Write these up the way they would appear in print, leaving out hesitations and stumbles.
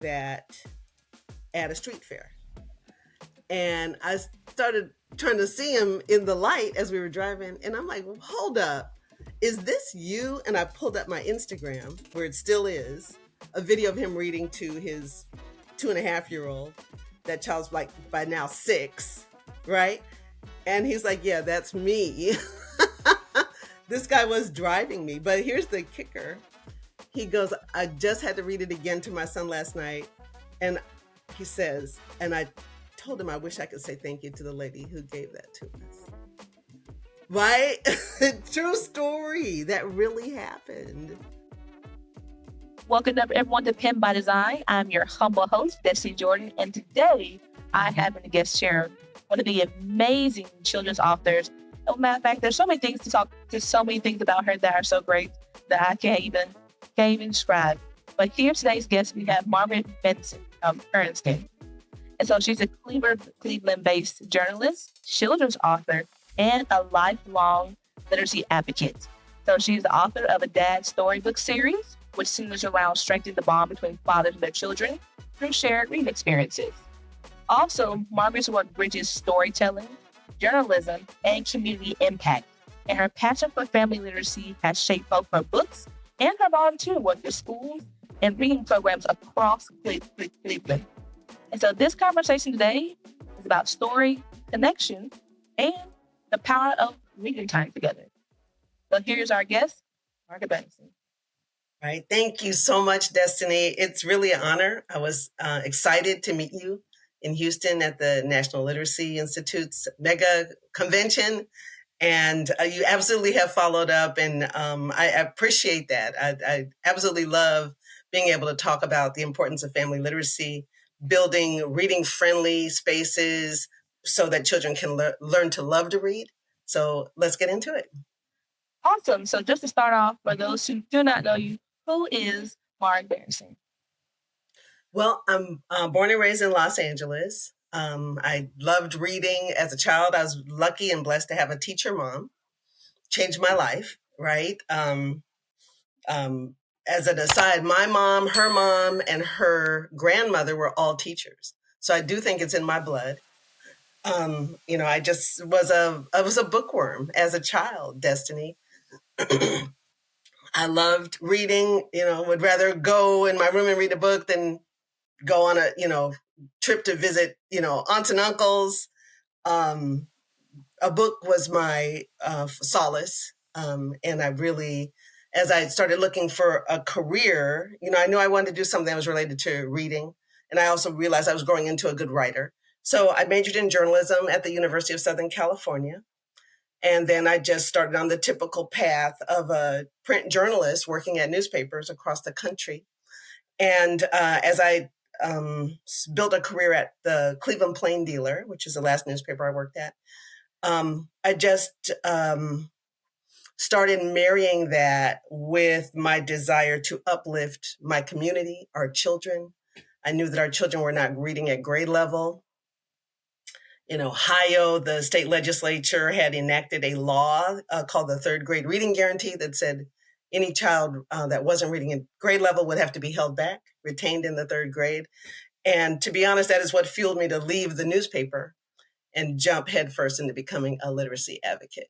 that at a street fair. And I started trying to see him in the light as we were driving. And I'm like, hold up, is this you? And I pulled up my Instagram, where it still is, a video of him reading to his 2.5-year old. That child's like by now 6, right? And he's like, yeah, that's me. This guy was driving me. But here's the kicker. He goes, I just had to read it again to my son last night. And he says, and I told him I wish I could say thank you to the lady who gave that to us. Right? True story. That really happened. Welcome everyone to Pen by Design. I'm your humble host, Destiny Jordan, and today I have a guest share one of the amazing children's authors. Oh, matter of fact, there's so many things to talk. There's so many things about her that are so great that I can't even describe. But here today's guest, we have Margaret Bernstein. And so she's a Cleveland-based journalist, children's author, and a lifelong literacy advocate. So she's the author of a Dad Storybook series, which centers around strengthening the bond between fathers and their children through shared reading experiences. Also, Margaret's work bridges storytelling, journalism, and community impact. And her passion for family literacy has shaped both her books and her volunteer work with schools and reading programs across Cleveland. And so this conversation today is about story, connection, and the power of reading time together. So here's our guest, Margaret Bernstein. Right. Thank you so much, Destiny. It's really an honor. I was excited to meet you in Houston at the National Literacy Institute's mega convention. And you absolutely have followed up. And I appreciate that. I absolutely love being able to talk about the importance of family literacy, building reading-friendly spaces so that children can learn to love to read. So let's get into it. Awesome. So just to start off, for those who do not know you, who is Margaret Bernstein? Well, I'm born and raised in Los Angeles. I loved reading as a child. I was lucky and blessed to have a teacher mom. Changed my life, right? As an aside, my mom, her mom, and her grandmother were all teachers. So I do think it's in my blood. I just was a bookworm as a child, Destiny. I loved reading, would rather go in my room and read a book than go on a, trip to visit, aunts and uncles. A book was my solace. And I really, as I started looking for a career, I knew I wanted to do something that was related to reading. And I also realized I was growing into a good writer. So I majored in journalism at the University of Southern California. And then I just started on the typical path of a print journalist working at newspapers across the country. And as I built a career at the Cleveland Plain Dealer, which is the last newspaper I worked at, I just started marrying that with my desire to uplift my community, our children. I knew that our children were not reading at grade level. In Ohio, the state legislature had enacted a law called the third grade reading guarantee that said any child that wasn't reading at grade level would have to be held back, retained in the third grade. And to be honest, that is what fueled me to leave the newspaper and jump headfirst into becoming a literacy advocate.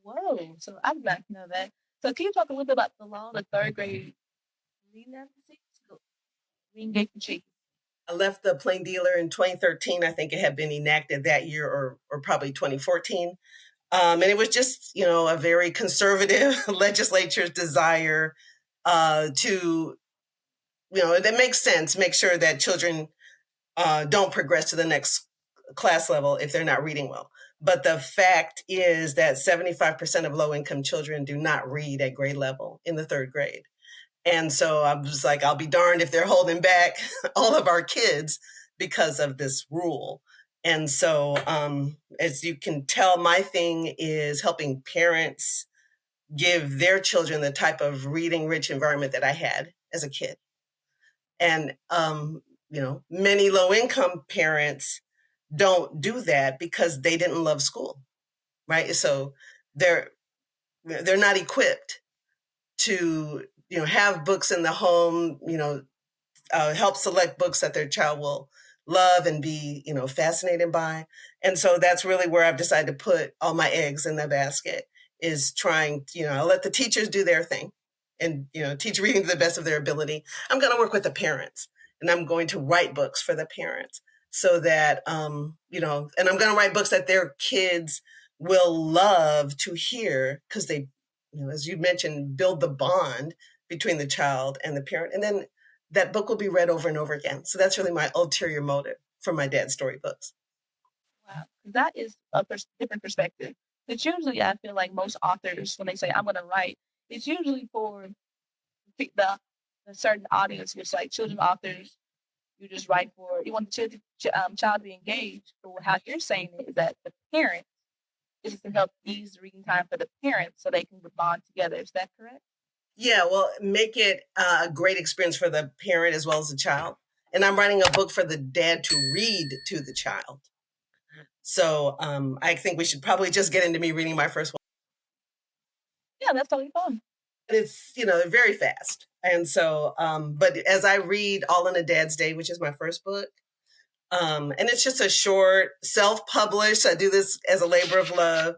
Whoa, so I did not know that. So can you talk a little bit about the law, the third grade reading advocacy? Reading guarantee. I left the Plain Dealer in 2013. I think it had been enacted that year or probably 2014. And it was just, a very conservative legislature's desire to, that makes sense, make sure that children don't progress to the next class level if they're not reading well. But the fact is that 75% of low-income children do not read at grade level in the third grade. And so I was like, I'll be darned if they're holding back all of our kids because of this rule. And so, as you can tell, my thing is helping parents give their children the type of reading-rich environment that I had as a kid. And, many low-income parents don't do that because they didn't love school, right? So they're not equipped to have books in the home, help select books that their child will love and be, fascinated by. And so that's really where I've decided to put all my eggs in the basket, is trying, I'll let the teachers do their thing and, teach reading to the best of their ability. I'm going to work with the parents, and I'm going to write books for the parents so that, and I'm going to write books that their kids will love to hear, because they, as you mentioned, build the bond between the child and the parent. And then that book will be read over and over again. So that's really my ulterior motive for my dad's storybooks. Wow, that is a different perspective. Because usually I feel like most authors, when they say I'm going to write, it's usually for the certain audience, which like children authors. You just write for, you want the child to be engaged. But how you're saying it is that the parent is to help ease the reading time for the parents so they can bond together. Is that correct? Yeah, well, make it a great experience for the parent as well as the child. And I'm writing a book for the dad to read to the child. So I think we should probably just get into me reading my first one. Yeah, that's totally fun. It's, very fast. And so, but as I read All in a Dad's Day, which is my first book, and it's just a short, self-published, I do this as a labor of love,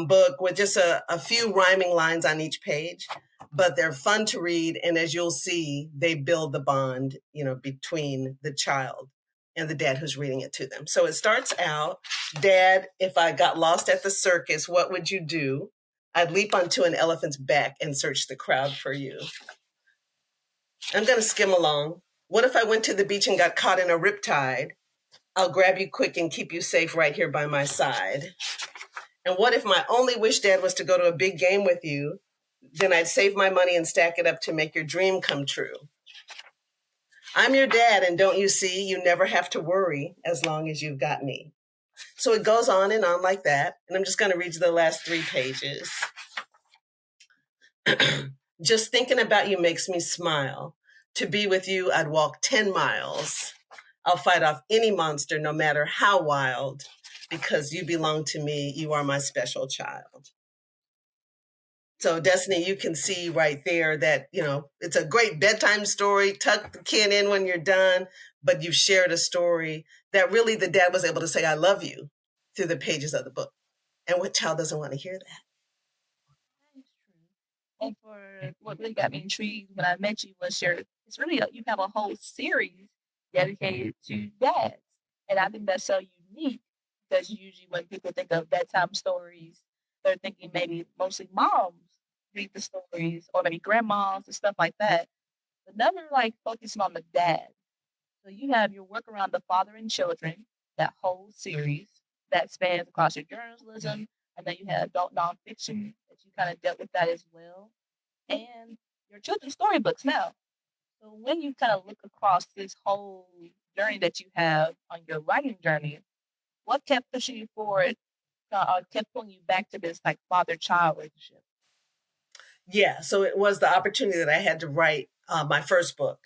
book with just a few rhyming lines on each page, but they're fun to read. And as you'll see, they build the bond, between the child and the dad who's reading it to them. So it starts out, Dad, if I got lost at the circus, what would you do? I'd leap onto an elephant's back and search the crowd for you. I'm going to skim along. What if I went to the beach and got caught in a riptide? I'll grab you quick and keep you safe right here by my side. And what if my only wish, Dad, was to go to a big game with you? Then I'd save my money and stack it up to make your dream come true. I'm your dad, and don't you see, you never have to worry as long as you've got me. So it goes on and on like that. And I'm just going to read you the last 3 pages. Just thinking about you makes me smile. To be with you, I'd walk 10 miles. I'll fight off any monster, no matter how wild, because you belong to me. You are my special child. So, Destiny, you can see right there that, it's a great bedtime story. Tuck the kid in when you're done, but you've shared a story that really the dad was able to say, I love you, through the pages of the book. And what child doesn't want to hear that? And for what really got me intrigued when I met you was it's really, you have a whole series dedicated to dads. And I think that's so unique because usually when people think of bedtime stories, they're thinking maybe mostly moms read the stories or maybe grandmas and stuff like that, but never like focusing on the dad. So you have your work around the father and children, that whole series that spans across your journalism, and then you have adult nonfiction that you kind of dealt with that as well, and your children's storybooks now. So when you kind of look across this whole journey that you have on your writing journey, what kept pushing you forward, kept pulling you back to this like father-child relationship? Yeah, so it was the opportunity that I had to write my first book,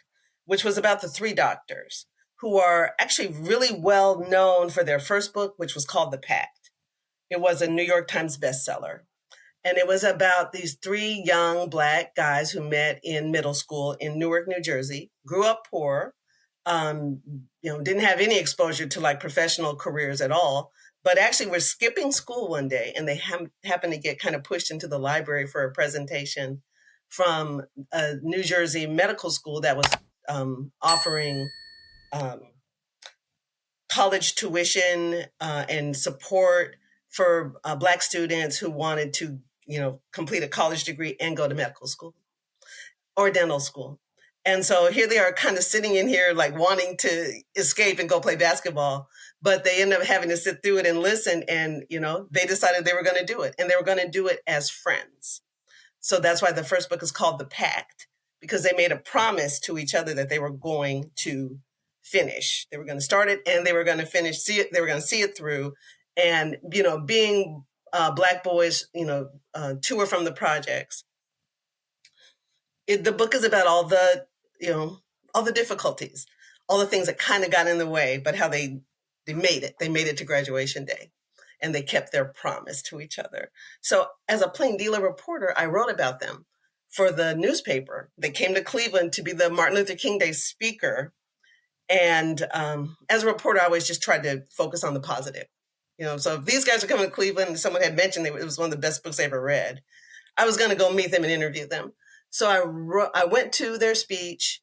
which was about the 3 doctors who are actually really well known for their first book, which was called The Pact. It was a New York Times bestseller. And it was about these 3 young Black guys who met in middle school in Newark, New Jersey, grew up poor, didn't have any exposure to like professional careers at all, but actually were skipping school one day, and they happened to get kind of pushed into the library for a presentation from a New Jersey medical school that was offering college tuition and support for Black students who wanted to, complete a college degree and go to medical school or dental school. And so here they are kind of sitting in here like wanting to escape and go play basketball, but they end up having to sit through it and listen. And, they decided they were going to do it, and they were going to do it as friends. So that's why the first book is called The Pact, because they made a promise to each other that they were going to finish. They were going to start it and they were going to finish, see it. They were going to see it through. And, being Black boys, to or from the projects, the book is about all the, all the difficulties, all the things that kind of got in the way, but how they made it. They made it to graduation day, and they kept their promise to each other. So as a plain dealer reporter, I wrote about them. for the newspaper. They came to Cleveland to be the Martin Luther King Day speaker. And as a reporter, I always just tried to focus on the positive. So if these guys are coming to Cleveland and someone had mentioned it was one of the best books they ever read, I was going to go meet them and interview them. So I went to their speech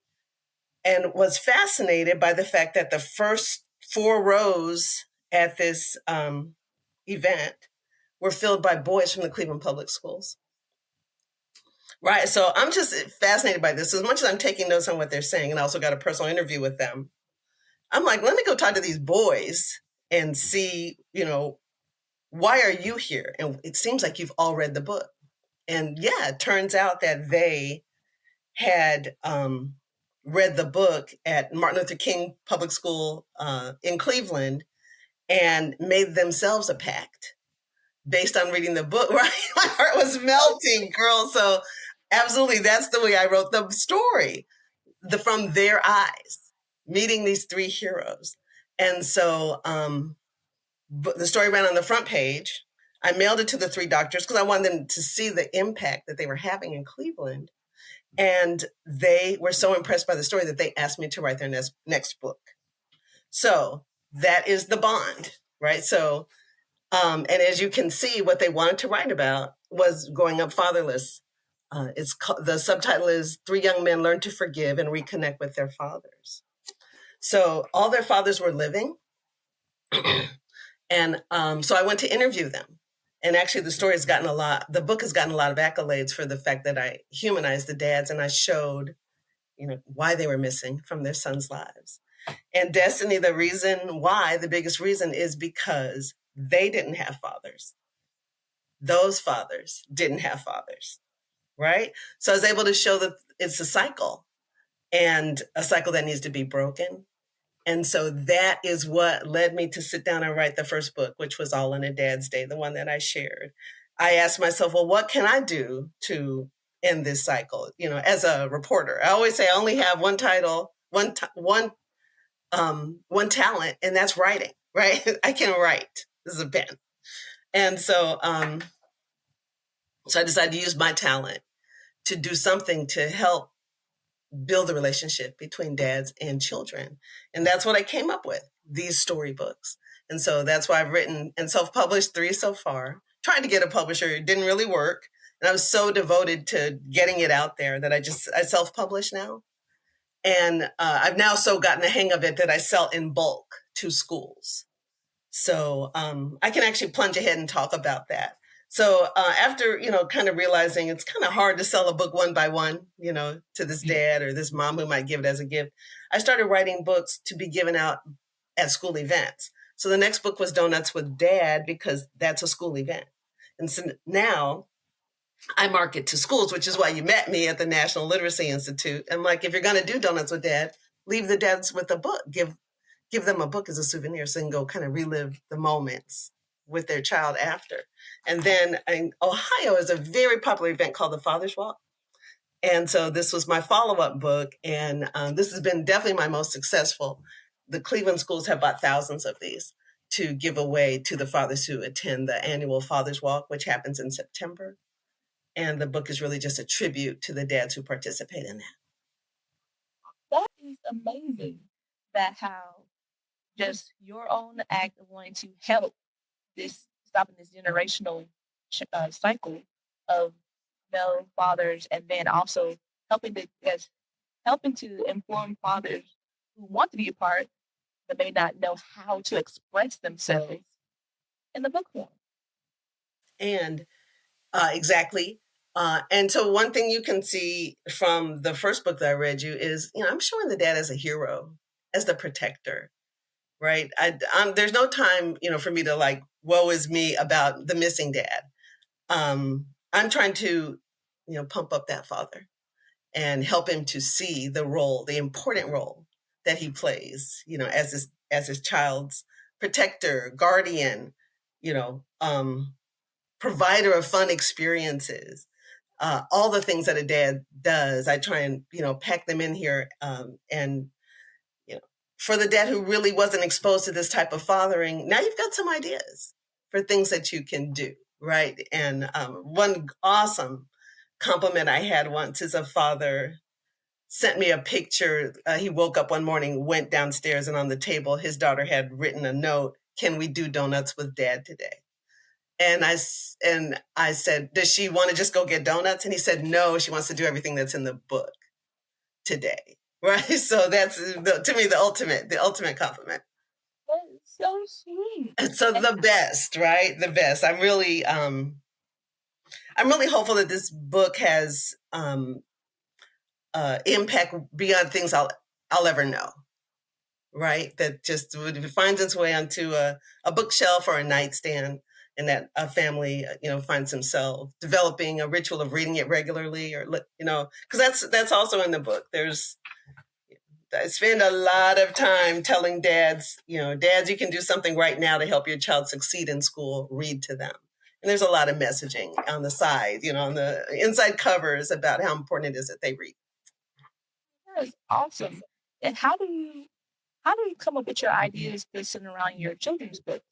and was fascinated by the fact that the first 4 rows at this event were filled by boys from the Cleveland Public Schools. Right. So I'm just fascinated by this. As much as I'm taking notes on what they're saying, and I also got a personal interview with them, I'm like, let me go talk to these boys and see, why are you here? And it seems like you've all read the book. And yeah, it turns out that they had read the book at Martin Luther King Public School in Cleveland and made themselves a pact based on reading the book, right? My heart was melting, girl. So absolutely, that's the way I wrote the story, from their eyes, meeting these 3 heroes. And so the story ran on the front page. I mailed it to the 3 doctors because I wanted them to see the impact that they were having in Cleveland. And they were so impressed by the story that they asked me to write their next book. So that is the bond, right? So, and as you can see, what they wanted to write about was growing up fatherless. The subtitle is 3 Young Men Learn to Forgive and Reconnect with Their Fathers. So all their fathers were living. And so I went to interview them. And actually the book has gotten a lot of accolades for the fact that I humanized the dads and I showed, why they were missing from their sons' lives. And Destiny, the biggest reason is because they didn't have fathers. Those fathers didn't have fathers, right? So I was able to show that it's a cycle and a cycle that needs to be broken. And so that is what led me to sit down and write the first book, which was All in a Dad's Day, the one that I shared. I asked myself, well, what can I do to end this cycle? As a reporter, I always say I only have one title, one talent, and that's writing, right? I can write. This is a pen. And so, so I decided to use my talent to do something to help build a relationship between dads and children. And that's what I came up with, these storybooks. And so that's why I've written and self-published 3 so far. Tried to get a publisher, it didn't really work. And I was so devoted to getting it out there that I self-publish now. And I've now so gotten the hang of it that I sell in bulk to schools. So I can actually plunge ahead and talk about that. So after, kind of realizing it's kind of hard to sell a book one by one, to this dad or this mom who might give it as a gift, I started writing books to be given out at school events. So the next book was Donuts with Dad because that's a school event. And so now I market to schools, which is why you met me at the National Literacy Institute. I'm like, if you're going to do Donuts with Dad, leave the dads with a book. Give them a book as a souvenir so they can go kind of relive the moments with their child after. And then in Ohio is a very popular event called the Father's Walk. And so this was my follow-up book. And this has been definitely my most successful. The Cleveland schools have bought thousands of these to give away to the fathers who attend the annual Father's Walk, which happens in September. And the book is really just a tribute to the dads who participate in that. That is amazing. That how just your own act of wanting to help stopping this generational cycle of male fathers, and then also helping to inform fathers who want to be a part but may not know how to express themselves in the book form. And exactly. And so one thing you can see from the first book that I read you is, I'm showing the dad as a hero, as the protector, right? There's no time, for me to like, woe is me about the missing dad. I'm trying to, pump up that father and help him to see the important role that he plays, as his child's protector, guardian, provider of fun experiences. All the things that a dad does, I try and, pack them in here. And, for the dad who really wasn't exposed to this type of fathering, now you've got some ideas for things that you can do, right? And one awesome compliment I had once is a father sent me a picture. He woke up one morning, went downstairs, and on the table, his daughter had written a note, "Can we do donuts with dad today?" And I said, "Does she want to just go get donuts?" And he said, "No, she wants to do everything that's in the book today." Right? So that's to me the ultimate compliment. That is so sweet. And so And the best, right? The best. I'm really hopeful that this book has impact beyond things I'll ever know. Right? That just if it finds its way onto a bookshelf or a nightstand, and that a family, finds themselves developing a ritual of reading it regularly, or because that's also in the book. I spend a lot of time telling dads, dads, you can do something right now to help your child succeed in school. Read to them. And there's a lot of messaging on the side, on the inside covers about how important it is that they read. that is awesome. And how do you come up with your ideas to sitting around your children's books?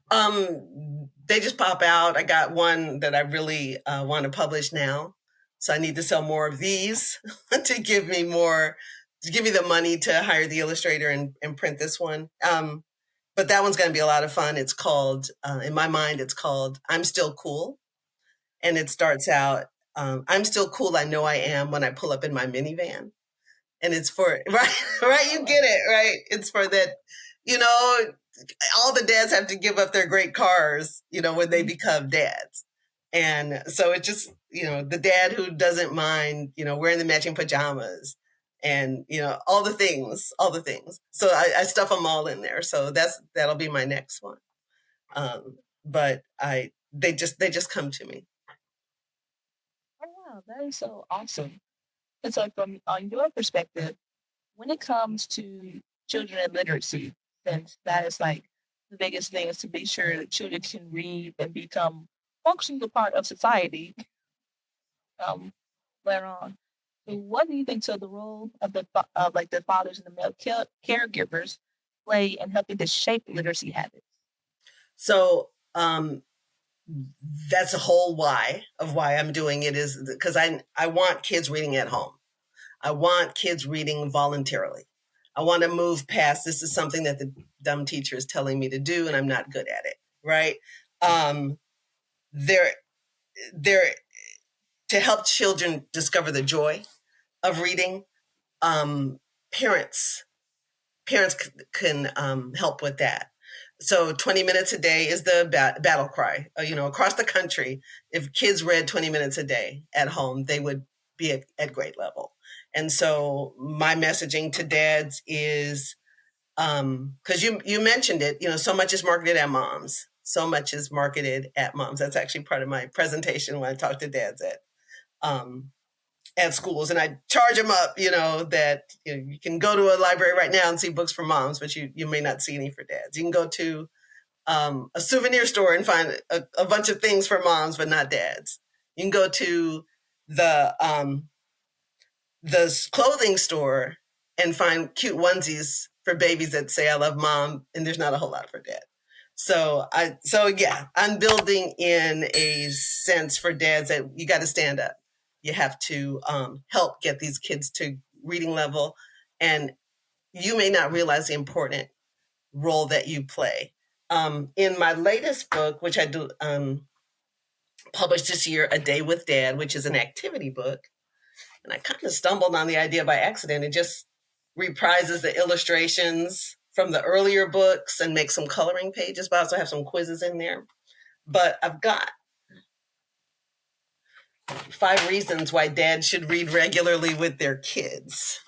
They just pop out. I got one that I really want to publish now, so I need to sell more of these to give me the money to hire the illustrator and print this one. But that one's going to be a lot of fun. It's called, in my mind, it's called "I'm Still Cool," and it starts out, "I'm still cool. I know I am when I pull up in my minivan." And it's for right, you get it, right? It's for that, you know, all the dads have to give up their great cars, when they become dads. And so it's just, the dad who doesn't mind, wearing the matching pajamas and, all the things, all the things. So I stuff them all in there. So that'll be my next one. But they just come to me. Oh, wow, that is so awesome. And so, from on your perspective, when it comes to children and literacy, since that is like the biggest thing is to be sure that children can read and become functional part of society um, later on. So what do you think? So the role of of like the fathers and the male caregivers play in helping to shape literacy habits. So that's a whole why of why I'm doing it, is because I want kids reading at home. I want kids reading voluntarily. I want to move past, this is something that the dumb teacher is telling me to do and I'm not good at it, right? Um, they're, they're to help children discover the joy of reading. Um, parents can help with that. So 20 minutes a day is the battle cry. Across the country, if kids read 20 minutes a day at home, they would be at grade level. And so my messaging to dads is, because you mentioned it, so much is marketed at moms. So much is marketed at moms. That's actually part of my presentation when I talk to dads um, at schools, and I charge them up, that you can go to a library right now and see books for moms, but you may not see any for dads. You can go to a souvenir store and find a bunch of things for moms, but not dads. You can go to the clothing store and find cute onesies for babies that say "I love mom," and there's not a whole lot for dad. So yeah, I'm building in a sense for dads that you got to stand up. You have to help get these kids to reading level, and you may not realize the important role that you play. In my latest book, which I do published this year, "A Day with Dad," which is an activity book, and I kind of stumbled on the idea by accident. It just reprises the illustrations from the earlier books and makes some coloring pages, but I also have some quizzes in there. But I've got 5 reasons why dads should read regularly with their kids.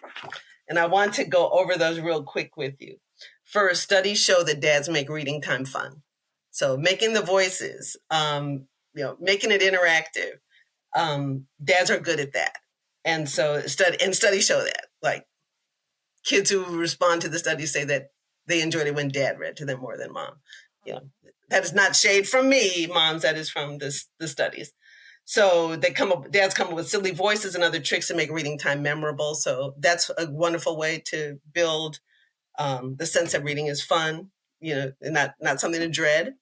And I want to go over those real quick with you. First, studies show that dads make reading time fun. So making the voices, making it interactive. Dads are good at that. And so studies show that. Like, kids who respond to the studies say that they enjoyed it when dad read to them more than mom. That is not shade from me, moms. That is from the studies. So dads come up with silly voices and other tricks to make reading time memorable. So that's a wonderful way to build the sense that reading is fun, and not something to dread.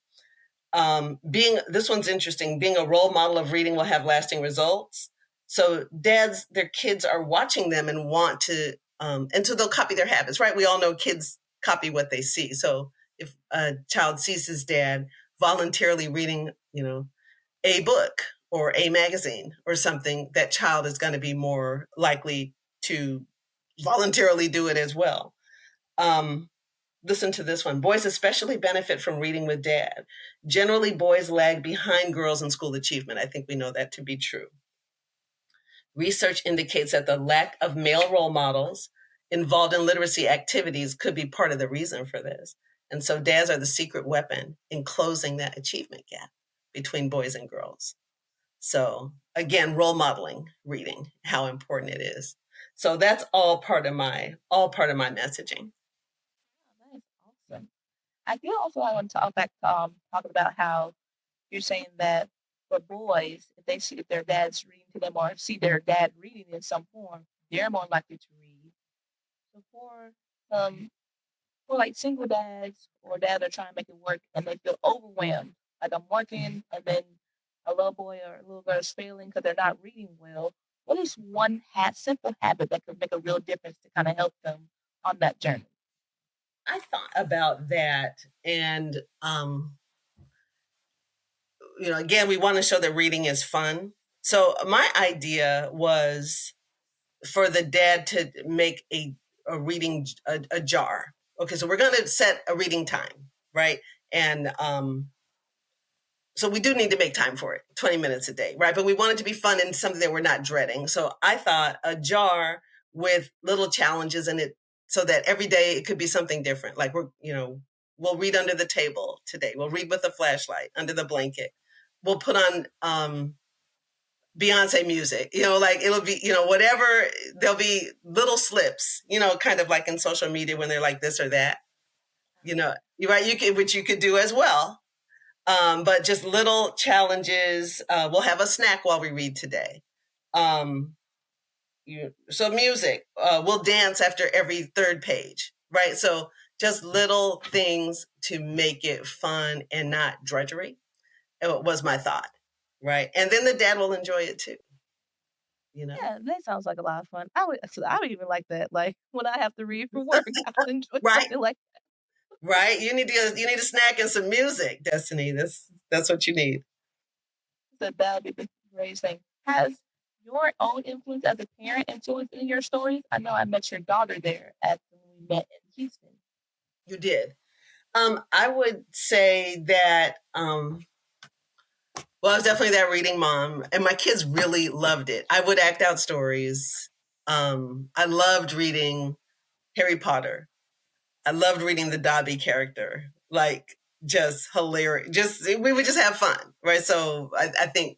This one's interesting. Being a role model of reading will have lasting results. So dads, their kids are watching them and want to, and so they'll copy their habits, right? We all know kids copy what they see. So if a child sees his dad voluntarily reading, a book or a magazine or something, that child is going to be more likely to voluntarily do it as well. Um, Listen to this one. Boys especially benefit from reading with dad. Generally, boys lag behind girls in school achievement. I think we know that to be true. Research indicates that the lack of male role models involved in literacy activities could be part of the reason for this. And so dads are the secret weapon in closing that achievement gap between boys and girls. So again, role modeling reading, how important it is. So that's all part of my messaging. Oh, that is awesome. I feel also I want to talk back talking about how you're saying that for boys, if they see if their dad's reading to them or see their dad reading in some form, they're more likely to read. So um for like single dads or dads are trying to make it work and they feel overwhelmed, like I'm working and then a little boy or a little girl is failing because they're not reading well. What is one simple habit that could make a real difference to kind of help them on that journey? I thought about that, and again, we want to show that reading is fun. So my idea was for the dad to make a reading a jar. Okay, so we're going to set a reading time, right? And so we do need to make time for it, 20 minutes a day, right? But we want it to be fun and something that we're not dreading. So I thought a jar with little challenges in it so that every day it could be something different. Like we'll read under the table today. We'll read with a flashlight under the blanket. We'll put on Beyonce music, like it'll be, whatever, there'll be little slips, kind of like in social media when they're like this or that, right? Which you could do as well. But just little challenges. We'll have a snack while we read today. So music, we'll dance after every third page, right? So just little things to make it fun and not drudgery. It was my thought, right? And then the dad will enjoy it too, you know? Yeah, that sounds like a lot of fun. I would even like that. Like when I have to read for work, I would enjoy Right, something like right. You need a snack and some music, Destiny. That's what you need. that. That would be the greatest thing. Has your own influence as a parent influenced in your stories? I know I met your daughter there at when we met in Houston. You did. I would say that well, I was definitely that reading mom, and my kids really loved it. I would act out stories. I loved reading Harry Potter. I loved reading the Dobby character. Like, just hilarious. We would just have fun, right? So I think,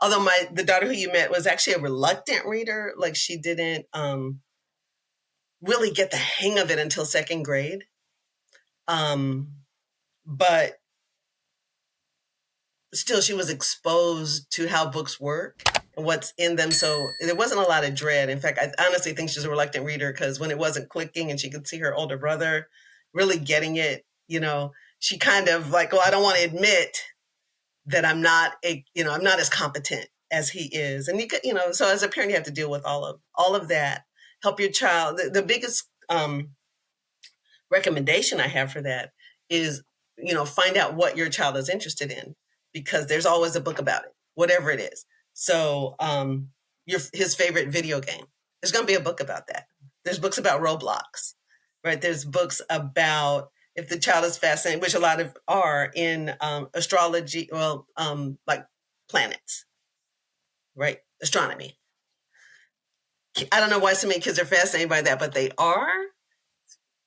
although the daughter who you met was actually a reluctant reader, like she didn't really get the hang of it until second grade. But still, she was exposed to how books work and what's in them. So there wasn't a lot of dread. In fact, I honestly think she's a reluctant reader because when it wasn't clicking and she could see her older brother really getting it, she kind of like, well, I don't want to admit that I'm not as competent as he is. And you could, so as a parent, you have to deal with all of that. Help your child. The biggest recommendation I have for that is, find out what your child is interested in, because there's always a book about it, whatever it is. So his favorite video game, there's going to be a book about that. There's books about Roblox, right? There's books about, if the child is fascinated, which a lot of are, in astrology, well, like planets, right? Astronomy. I don't know why so many kids are fascinated by that, but they are.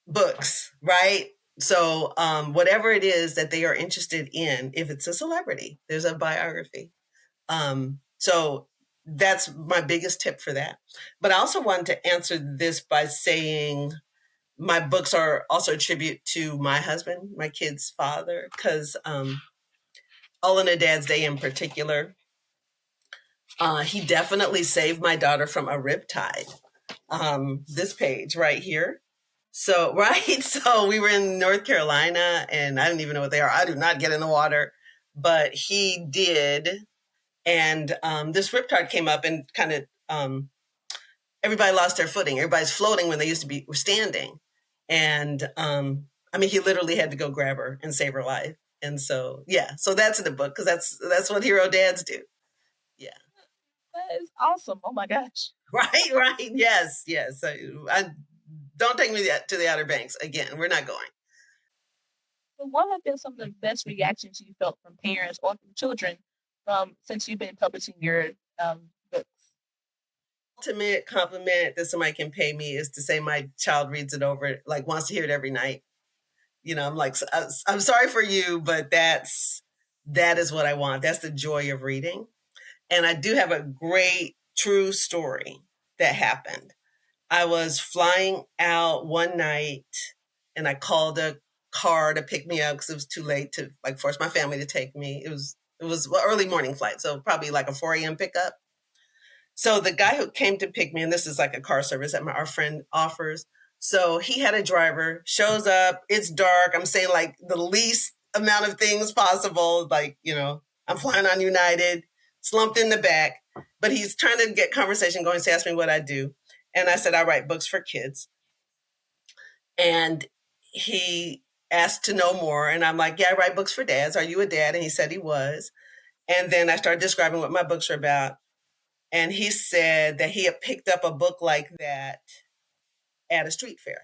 Books, right? So whatever it is that they are interested in, if it's a celebrity, there's a biography. So that's my biggest tip for that. But I also wanted to answer this by saying my books are also a tribute to my husband, my kid's father, because All in a Dad's Day in particular, he definitely saved my daughter from a riptide. This page right here. So, right. So we were in North Carolina, and I don't even know what they are. I do not get in the water. but he did. And this riptide came up and kind of everybody lost their footing. Everybody's floating when they used to be were standing. And I mean, he literally had to go grab her and save her life. And so, yeah, so that's in the book because that's what hero dads do. Yeah. That is awesome. Oh my gosh. Right, right. Yes, yes. Don't take me to the Outer Banks again. We're not going. So what have been some of the best reactions you felt from parents or from children from since you've been publishing your books? Ultimate compliment that somebody can pay me is to say my child reads it over, like wants to hear it every night. You know, I'm like, I'm sorry for you, but that is what I want. That's the joy of reading. And I do have a great true story that happened. I was flying out one night and I called a car to pick me up because it was too late to like force my family to take me. It was an early morning flight, so probably like a 4 a.m. pickup. So the guy who came to pick me, and this is like a car service that our friend offers. So he had a driver, shows up, it's dark. I'm saying like the least amount of things possible. Like, you know, I'm flying on United, slumped in the back, but he's trying to get conversation going. So he asked me what I do. And I said, I write books for kids. And he asked to know more. And I'm like, yeah, I write books for dads. Are you a dad? And he said he was. And then I started describing what my books are about. And he said that he had picked up a book like that at a street fair.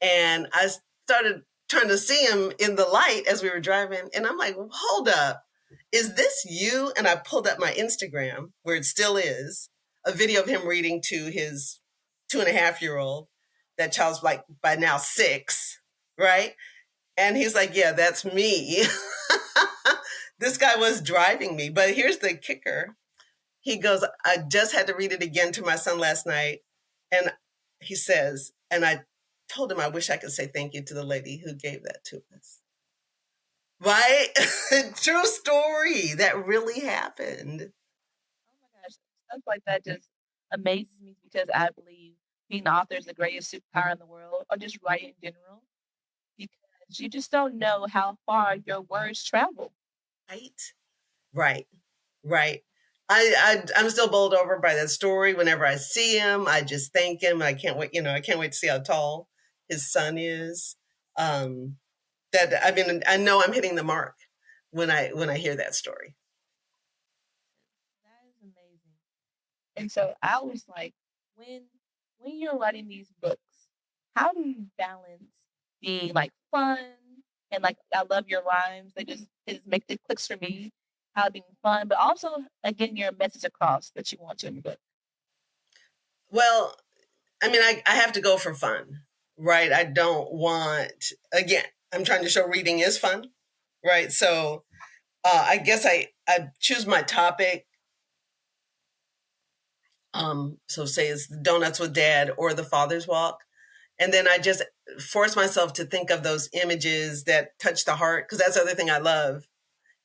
And I started trying to see him in the light as we were driving. And I'm like, hold up, is this you? And I pulled up my Instagram, where it still is, a video of him reading to his 2.5-year-old. That child's like by now 6, right? And he's like, yeah, that's me. This guy was driving me. But here's the kicker. He goes, I just had to read it again to my son last night. And he says, and I told him I wish I could say thank you to the lady who gave that to us. Right? True story. That really happened. Oh my gosh, stuff like that just amazes me because I believe being an author is the greatest superpower in the world, or just writing in general, because you just don't know how far your words travel. Right? Right. Right. I'm still bowled over by that story. Whenever I see him, I just thank him. I can't wait, I can't wait to see how tall his son is. Um, that I mean, I know I'm hitting the mark when I hear that story. That is amazing. And so I was like, when when you're writing these books, how do you balance being like fun and like I love your rhymes. They just make it clicks for me. How being fun, but also getting your message across that you want to in the book. Well, I mean, I have to go for fun, right? I don't want, again, I'm trying to show reading is fun, right? So I guess I choose my topic. So say it's the Donuts with Dad or the Father's Walk. And then I just force myself to think of those images that touch the heart. Because that's the other thing I love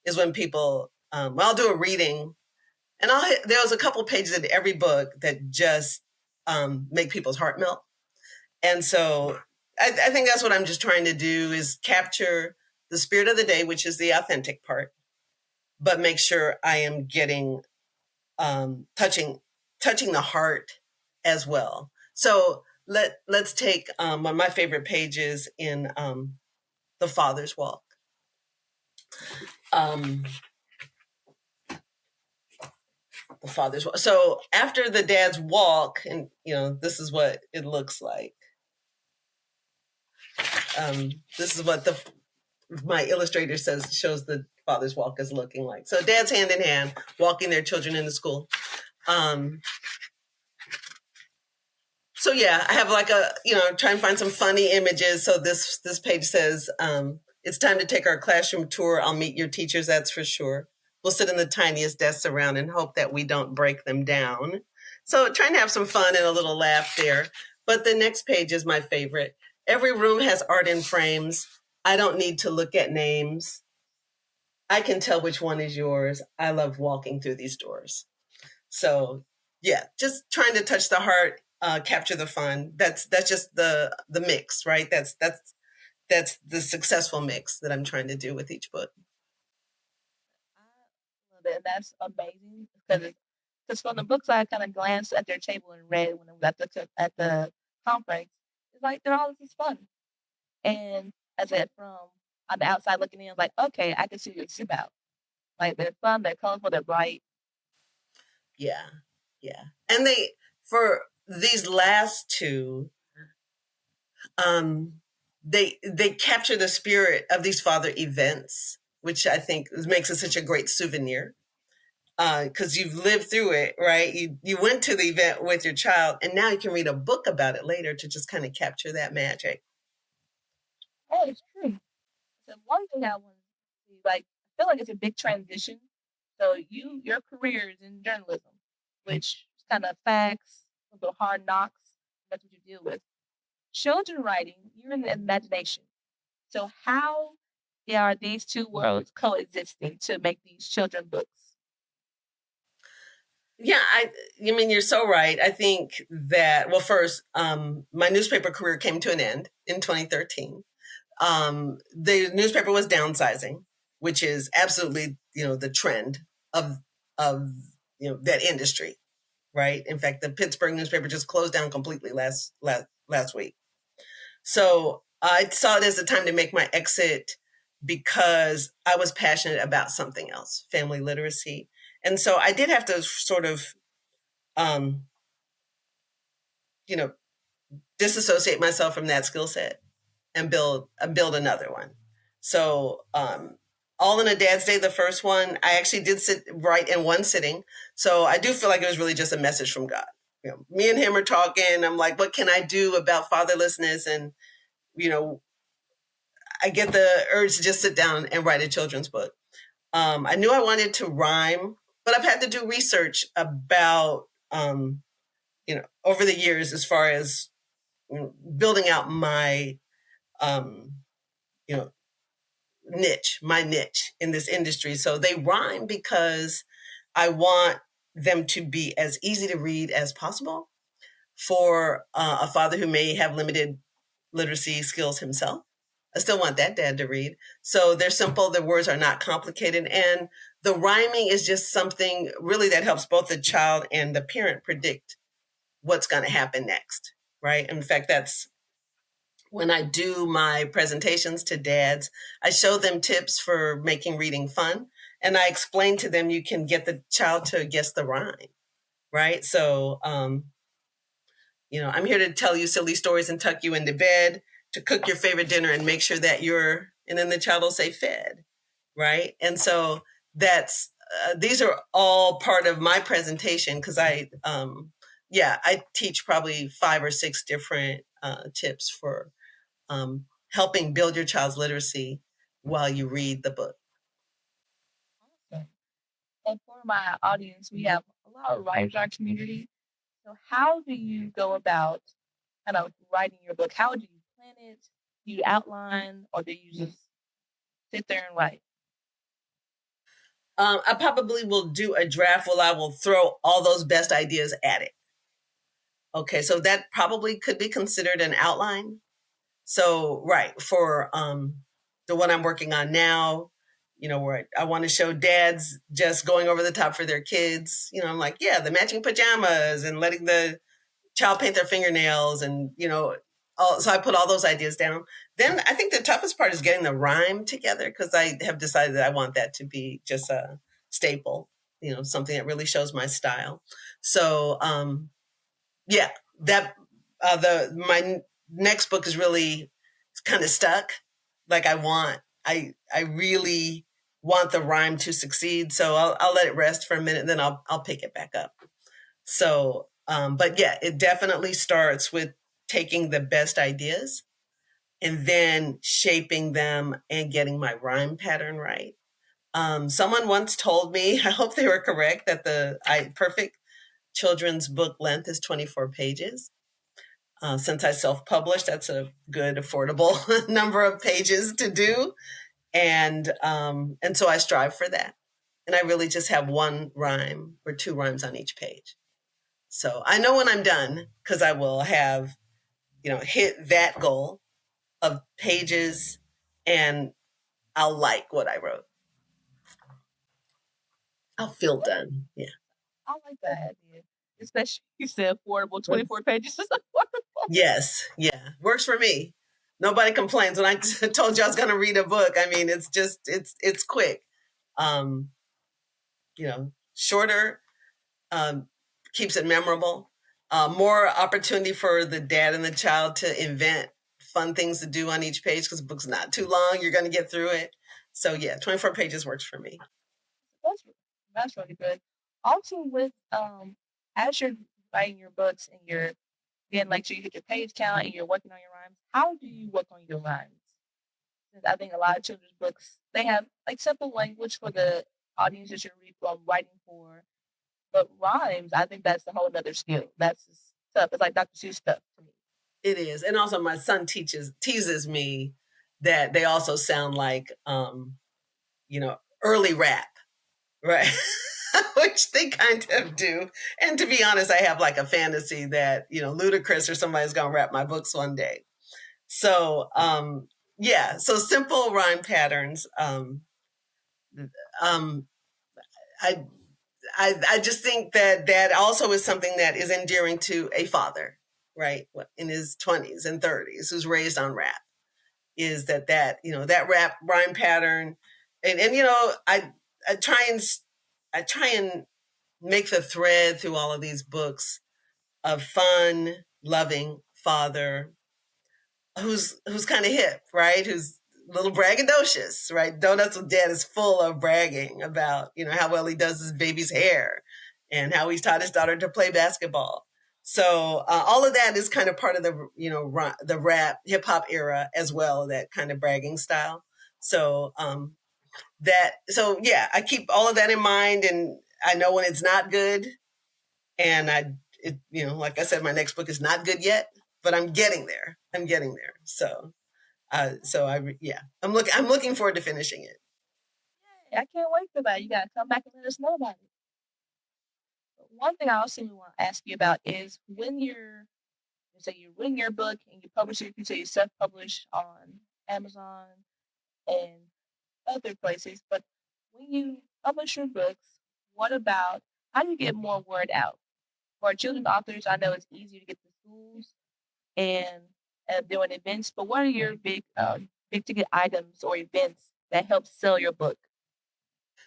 is when people, well, I'll do a reading and there was a couple of pages in every book that just make people's heart melt. And so I think that's what I'm just trying to do is capture the spirit of the day, which is the authentic part, but make sure I am getting touching the heart as well. So let's take one of my favorite pages in the Father's Walk. Um, the Father's Walk. So after the dad's walk, and this is what it looks like. This is what my illustrator says shows the Father's Walk is looking like. So dads hand in hand walking their children into school. So yeah, I have like try and find some funny images. So this page says, it's time to take our classroom tour. I'll meet your teachers, that's for sure. We'll sit in the tiniest desks around and hope that we don't break them down. So trying to have some fun and a little laugh there. But the next page is my favorite. Every room has art in frames. I don't need to look at names. I can tell which one is yours. I love walking through these doors. So yeah, just trying to touch the heart, capture the fun. That's just the mix, right? That's the successful mix that I'm trying to do with each book. it, and that's amazing because from the books I kind of glanced at their table and read when I was at the conference, it's like they're all this is fun. And I said from on the outside looking in, like, okay, I can see what it's about. Like they're fun, they're colorful, they're bright. Yeah, yeah. And they for these last two, um, they capture the spirit of these father events, which I think makes it such a great souvenir. Because you've lived through it, right? You went to the event with your child, and now you can read a book about it later to just kind of capture that magic. Oh, it's true. So one thing I want to see, like, I feel like it's a big transition. So your career is in journalism, which is kind of facts, a little hard knocks. That's what you deal with. Children writing, you're in the imagination. So how are these two worlds coexisting to make these children books? Yeah, you mean you're so right. I think that well, first, my newspaper career came to an end in 2013. The newspaper was downsizing, which is absolutely the trend of of that industry, right? In fact, the Pittsburgh newspaper just closed down completely last week. So I saw it as a time to make my exit because I was passionate about something else, family literacy. And so I did have to sort of, um, you know, disassociate myself from that skill set and build another one. So, All in a Dad's Day, the first one, I actually did sit right in one sitting. So I do feel like it was really just a message from God. Me and him are talking. I'm like, what can I do about fatherlessness? And you know, I get the urge to just sit down and write a children's book. I knew I wanted to rhyme, but I've had to do research about, over the years as far as building out my, um, you know, my niche in this industry. So they rhyme because I want them to be as easy to read as possible for a father who may have limited literacy skills himself. I still want that dad to read. So they're simple, the words are not complicated. And the rhyming is just something really that helps both the child and the parent predict what's going to happen next, right? In fact, that's when I do my presentations to dads, I show them tips for making reading fun. And I explain to them you can get the child to guess the rhyme, right? So, I'm here to tell you silly stories and tuck you into bed, to cook your favorite dinner and make sure that and then the child will say fed, right? And so these are all part of my presentation because I teach probably 5 or 6 different tips for helping build your child's literacy while you read the book. Awesome. And for my audience, we have a lot of writers in our community. So how do you go about kind of writing your book? How do you plan it? Do you outline or do you just sit there and write? I probably will do a draft where I will throw all those best ideas at it. Okay, so that probably could be considered an outline. So, right, for the one I'm working on now, where I want to show dads just going over the top for their kids. I'm like, yeah, the matching pajamas and letting the child paint their fingernails and, so I put all those ideas down. Then I think the toughest part is getting the rhyme together because I have decided that I want that to be just a staple, something that really shows my style. So, yeah, that my next book is really kind of stuck. Like I really want the rhyme to succeed. So I'll let it rest for a minute and then I'll pick it back up. So, but yeah, it definitely starts with taking the best ideas and then shaping them and getting my rhyme pattern right. Someone once told me, I hope they were correct, that the perfect children's book length is 24 pages. Since I self-published, that's a good, affordable number of pages to do, and so I strive for that. And I really just have one rhyme or 2 rhymes on each page. So I know when I'm done because I will have, hit that goal of pages, and I'll like what I wrote. I'll feel done. Yeah. I like that idea. Especially you said affordable, 24 pages is affordable. Yes, yeah, works for me. Nobody complains when I told you I was going to read a book. I mean, it's just it's quick, um, shorter, um, keeps it memorable. More opportunity for the dad and the child to invent fun things to do on each page because the book's not too long. You're going to get through it. So yeah, 24 pages works for me. That's that's really good. Also, with as you're writing your books and you're getting like so you hit your page count and you're working on your rhymes, how do you work on your rhymes? 'Cause I think a lot of children's books they have like simple language for the audience that you're writing for, but rhymes, I think that's a whole other skill. That's just tough. It's like Dr. Seuss stuff to me. It is, and also my son teases me that they also sound like early rap, right? Which they kind of do. And to be honest, I have like a fantasy that, Ludacris or somebody's gonna rap my books one day. So yeah, so simple rhyme patterns. Um I I just think that that also is something that is endearing to a father, right? In his 20s and 30s, who's raised on rap, is that rap rhyme pattern, and I try and I try and make the thread through all of these books of fun, loving father who's kind of hip, right? Who's a little braggadocious, right? Donuts with Dad is full of bragging about how well he does his baby's hair and how he's taught his daughter to play basketball. So all of that is kind of part of the rap hip hop era as well, that kind of bragging style. So yeah, I keep all of that in mind, and I know when it's not good, and like I said, my next book is not good yet, but I'm getting there. I'm getting there. Yeah, I'm looking forward to finishing it. Yeah, I can't wait for that. You gotta come back and let us know about it. But one thing I also want to ask you about is when you say you're reading your book and you publish it, you say you self-publish on Amazon and other places, but when you publish your books, what about how do you get more word out? For children authors, I know it's easier to get to schools and doing events, but what are your big ticket items or events that help sell your book?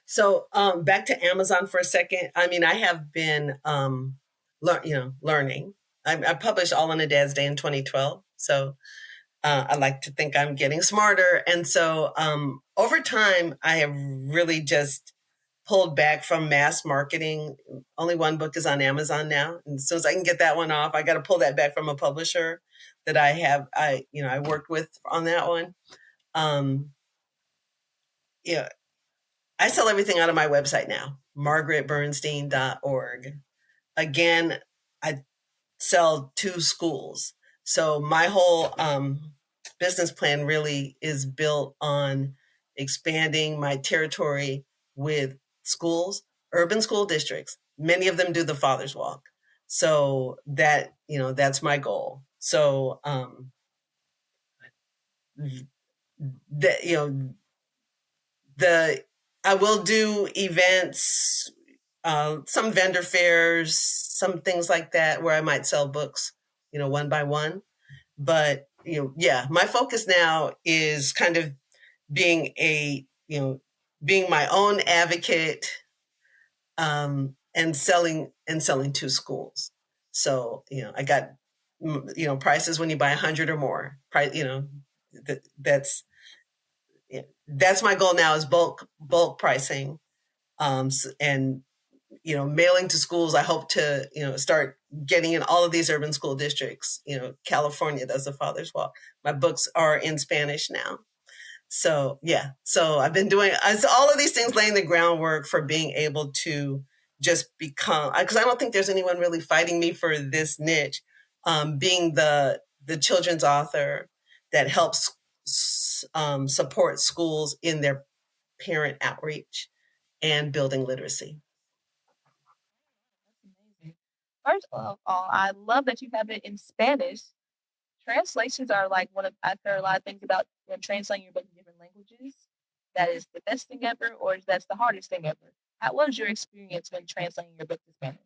So back to Amazon for a second. I mean, I have been learning. I published All on a Dad's Day in 2012. So I like to think I'm getting smarter. And so over time, I have really just pulled back from mass marketing. Only one book is on Amazon now. And as soon as I can get that one off, I got to pull that back from a publisher that I worked with on that one. Um, yeah, I sell everything out of my website now, margaretbernstein.org. Again, I sell to schools. So my whole business plan really is built on expanding my territory with schools, urban school districts. Many of them do the Father's Walk. So that's my goal. So that the I will do events, some vendor fairs, some things like that where I might sell books, one by one. But yeah, my focus now is kind of being being my own advocate, and selling to schools. So I got prices when you buy 100 or more. Price, that's that's my goal now, is bulk pricing, and mailing to schools. I hope to start getting in all of these urban school districts. California does the Father's Walk. My books are in Spanish now. So yeah, so I've been doing all of these things, laying the groundwork for being able to just become, because I don't think there's anyone really fighting me for this niche, being the children's author that helps support schools in their parent outreach and building literacy. That's amazing. First of all, I love that you have it in Spanish. Translations are like one of I've heard a lot of things about when translating your book in different languages. That is the best thing ever, or that's the hardest thing ever. What was your experience when translating your book to Spanish?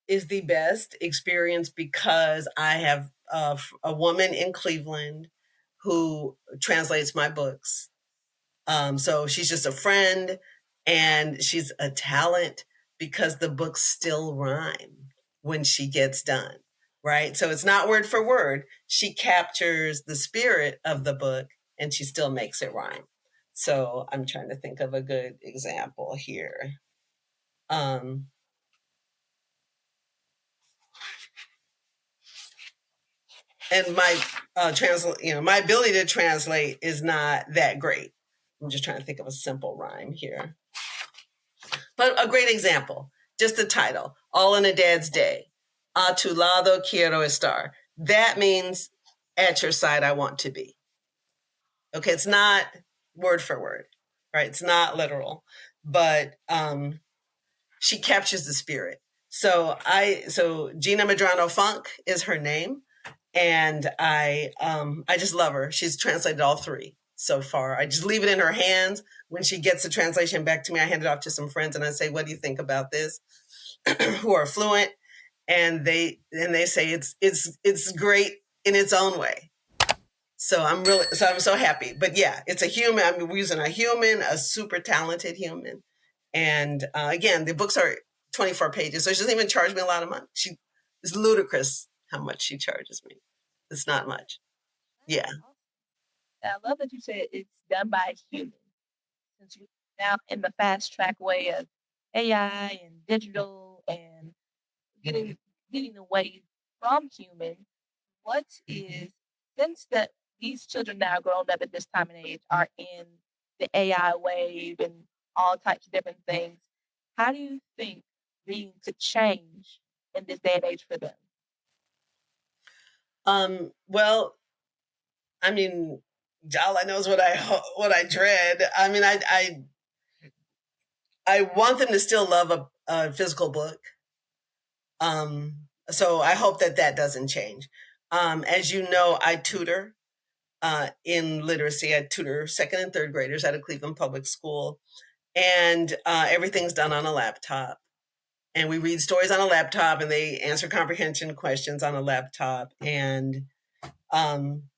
Is the best experience because I have a woman in Cleveland who translates my books. So she's just a friend and she's a talent because the books still rhyme when she gets done, right? So it's not word for word. She captures the spirit of the book and she still makes it rhyme. So I'm trying to think of a good example here. Um, and my my ability to translate is not that great. I'm just trying to think of a simple rhyme here. But a great example, just the title, All in a Dad's Day. A tu lado quiero estar. That means at your side I want to be. Okay, it's not word for word, right? It's not literal, but she captures the spirit. So Gina Medrano Funk is her name, and I just love her. She's translated all three so far. I just leave it in her hands. When she gets the translation back to me, I hand it off to some friends and I say, "What do you think about this?" Who are fluent, and they say it's great in its own way. So I'm so happy. But yeah, it's a human. I mean, we're using a human, a super talented human. And again, the books are 24 pages, so she doesn't even charge me a lot of money. It's ludicrous how much she charges me. It's not much. Yeah. I love that you said it's done by humans. Since you're now in the fast track way of AI and digital and getting getting away from human, what is since that these children now grown up at this time and age are in the AI wave and all types of different things, how do you think reading could change in this day and age for them? Well, I mean, all I know is what I dread. I mean, I want them to still love a physical book. So I hope that doesn't change. As you know, I tutor in literacy. I tutor second and third graders at a Cleveland public school, and everything's done on a laptop. And we read stories on a laptop, and they answer comprehension questions on a laptop. And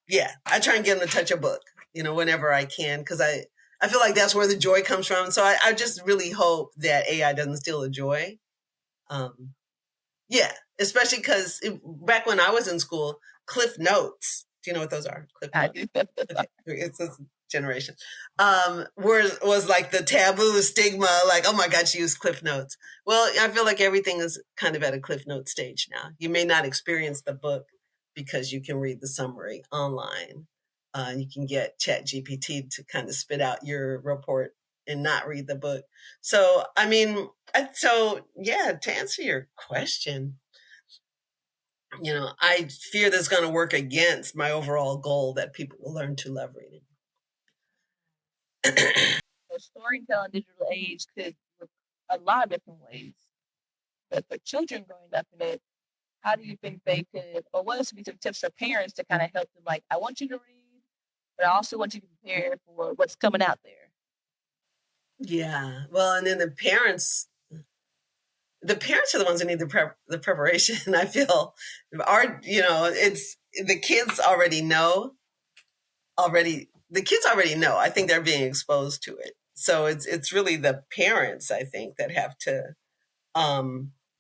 yeah, I try and get them to touch a book, whenever I can, because I feel like that's where the joy comes from. So I just really hope that AI doesn't steal the joy. Yeah, especially because back when I was in school, Cliff Notes. Do you know what those are? Cliff I Notes. do. Okay, it's this generation. Was like the taboo stigma, like, oh my God, she used Cliff Notes. Well, I feel like everything is kind of at a Cliff Note stage now. You may not experience the book because you can read the summary online. You can get Chat GPT to kind of spit out your report and not read the book. So, I mean, yeah, to answer your question, I fear that's going to work against my overall goal that people will learn to love reading. So storytelling digital age could look a lot of different ways. But for children growing up in it, how do you think they could, or what would be some tips for parents to kind of help them? Like, I want you to read, but I also want you to prepare for what's coming out there. Yeah. Well, and then the parents are the ones who need the preparation. I feel it's the kids already know. The kids already know. I think they're being exposed to it. So it's really the parents, I think, that have to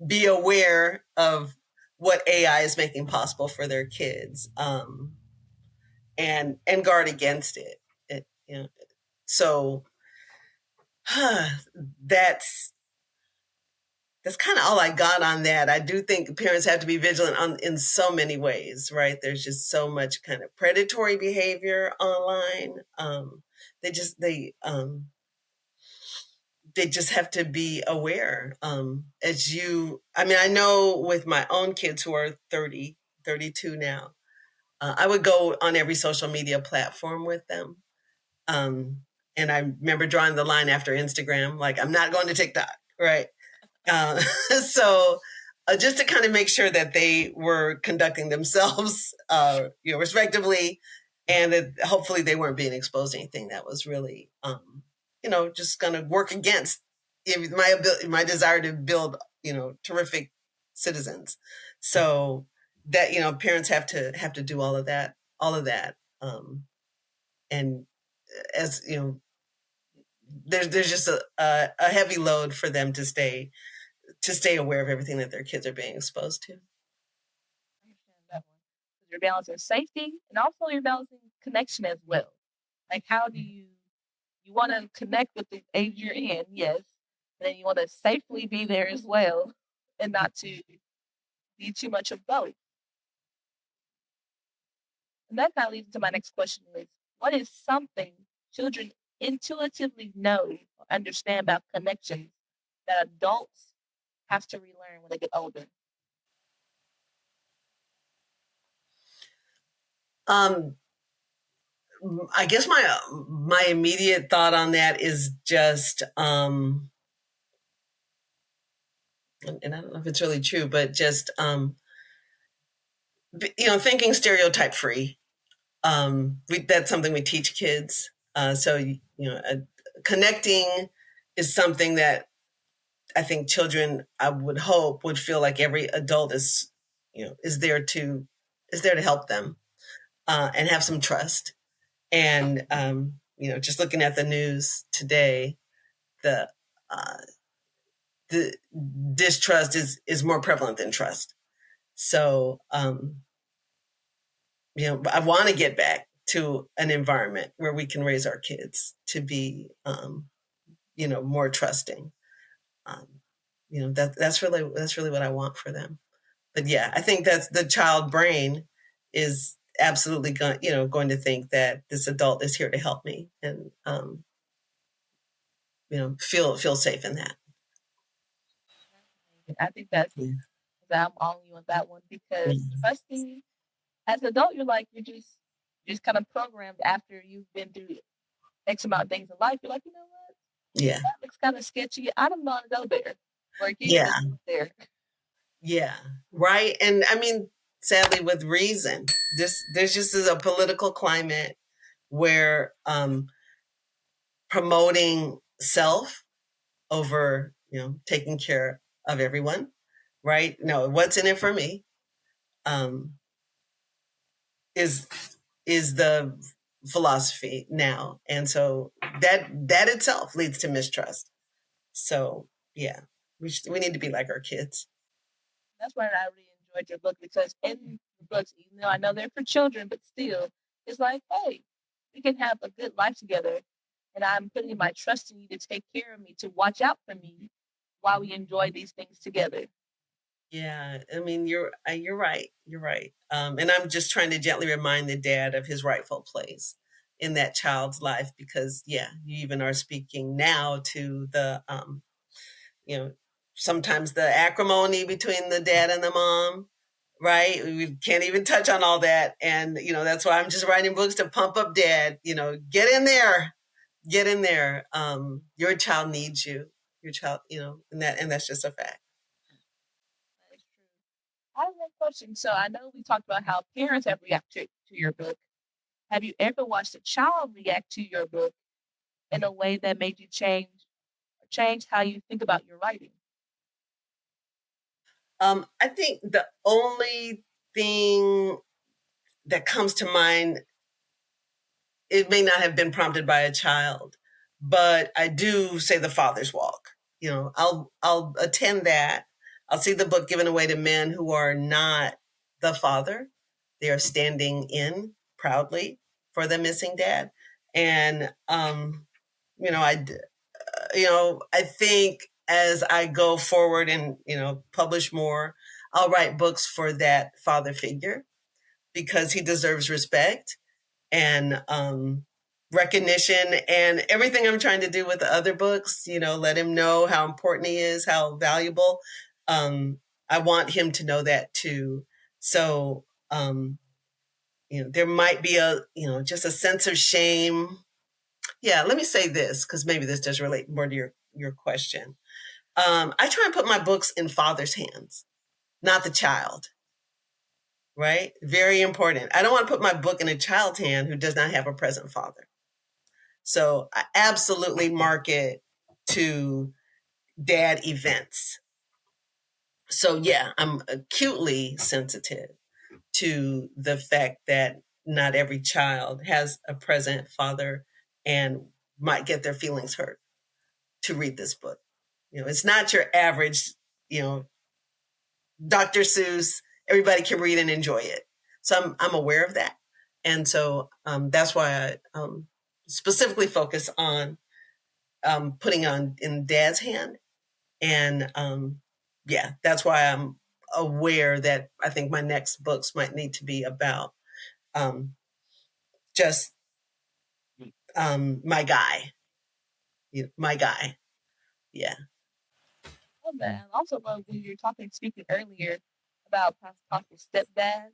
be aware of what AI is making possible for their kids, and guard against it. So that's kind of all I got on that. I do think parents have to be vigilant in so many ways, right? There's just so much kind of predatory behavior online. They just have to be aware. I know with my own kids who are 30, 32 now, I would go on every social media platform with them. And I remember drawing the line after Instagram, like, I'm not going to TikTok, right? Uh, so just to kind of make sure that they were conducting themselves, respectively, and that hopefully they weren't being exposed to anything that was really, just going to work against my desire to build, terrific citizens. So that, parents have to do all of that. And as there's just a heavy load for them to stay aware of everything that their kids are being exposed to. I understand that one. 'Cause you're balancing safety and also you're balancing connection as well. Like how do you want to connect with the age you're in, yes, but then you want to safely be there as well and not to be too much of both. And that kind of leads to my next question is what is something children intuitively know or understand about connections that adults have to relearn when they get older? Um, I guess my immediate thought on that is just, and I don't know if it's really true, but just thinking stereotype free. That's something we teach kids. So connecting is something that I think children, I would hope, would feel like every adult is there to help them, and have some trust. And just looking at the news today, the uh, the distrust is more prevalent than trust. So I want to get back to an environment where we can raise our kids to be more trusting. Um, that's really what I want for them. But yeah, I think that's the child brain is absolutely going to think that this adult is here to help me, and feel safe in that. I think that's Yeah. that I'm on you on that one because Mhm. trusting as an adult, you're like you're just kind of programmed after you've been through X amount of things in life. You're like, you know what? Yeah. That looks kind of sketchy. I don't want to go there. Or you can't Yeah. even go there. Yeah. Right. And I mean, sadly, with reason, there's just is a political climate where promoting self over taking care of everyone. Right. No, what's in it for me? Um, is is the philosophy now, and so that itself leads to mistrust. So yeah, we need to be like our kids. That's why I really enjoyed your book because in the books, even though I know they're for children, but still, it's like, hey, we can have a good life together. And I'm putting my trust in you to take care of me, to watch out for me while we enjoy these things together. Yeah, I mean you're right. You're right. And I'm just trying to gently remind the dad of his rightful place in that child's life, because yeah, you even are speaking now to the you know sometimes the acrimony between the dad and the mom. Right? We can't even touch on all that, and that's why I'm just writing books to pump up dad. Get in there, get in there. Your child needs you. Your child, and that's just a fact. That is true. I have one question. So I know we talked about how parents have reacted to your book. Have you ever watched a child react to your book in a way that made you change how you think about your writing? I think the only thing that comes to mind, it may not have been prompted by a child, but I do say the Father's Walk. I'll attend that. I'll see the book given away to men who are not the father. They are standing in proudly for the missing dad, and I I think as I go forward and publish more, I'll write books for that father figure because he deserves respect and recognition, and everything I'm trying to do with the other books. Let him know how important he is, how valuable. I want him to know that too. So there might be just a sense of shame. Yeah, let me say this because maybe this does relate more to your question. I try and put my books in father's hands, not the child, right? Very important. I don't want to put my book in a child's hand who does not have a present father. So I absolutely market to dad events. So yeah, I'm acutely sensitive to the fact that not every child has a present father and might get their feelings hurt to read this book. It's not your average, you know, Dr. Seuss. Everybody can read and enjoy it. So I'm aware of that. And so that's why I specifically focus on putting on in dad's hand. And yeah, that's why I'm aware that I think my next books might need to be about um, just my guy, my guy. Yeah. Love that. And also, when you were speaking earlier about possible stepdad,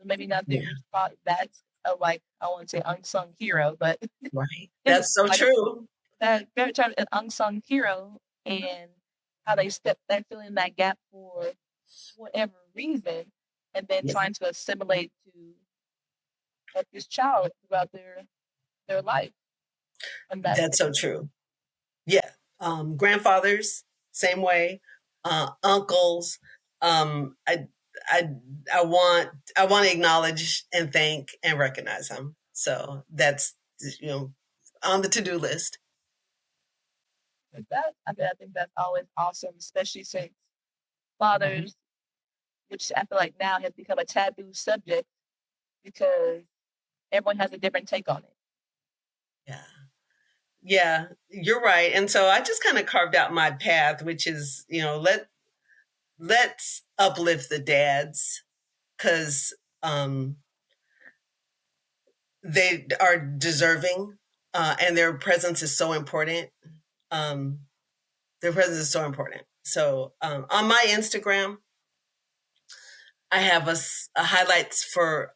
maybe not Yeah. their spot. That's a like I won't say unsung hero, but Right. in That's so like true. that very term an unsung hero and how they step they're filling that gap for whatever reason and then Yeah. trying to assimilate to like this child throughout their life. And that That's so true. Yeah. Grandfathers, same way. Uncles. Um, I, I, I want to acknowledge and thank and recognize them. So that's, you know, on the to-do list. I think that's always awesome, especially since fathers, which I feel like now has become a taboo subject because everyone has a different take on it. Yeah. Yeah, you're right. And so I just kind of carved out my path, which is, let's uplift the dads because they are deserving, and their presence is so important. Um, their presence is so important. So on my Instagram, I have a highlights for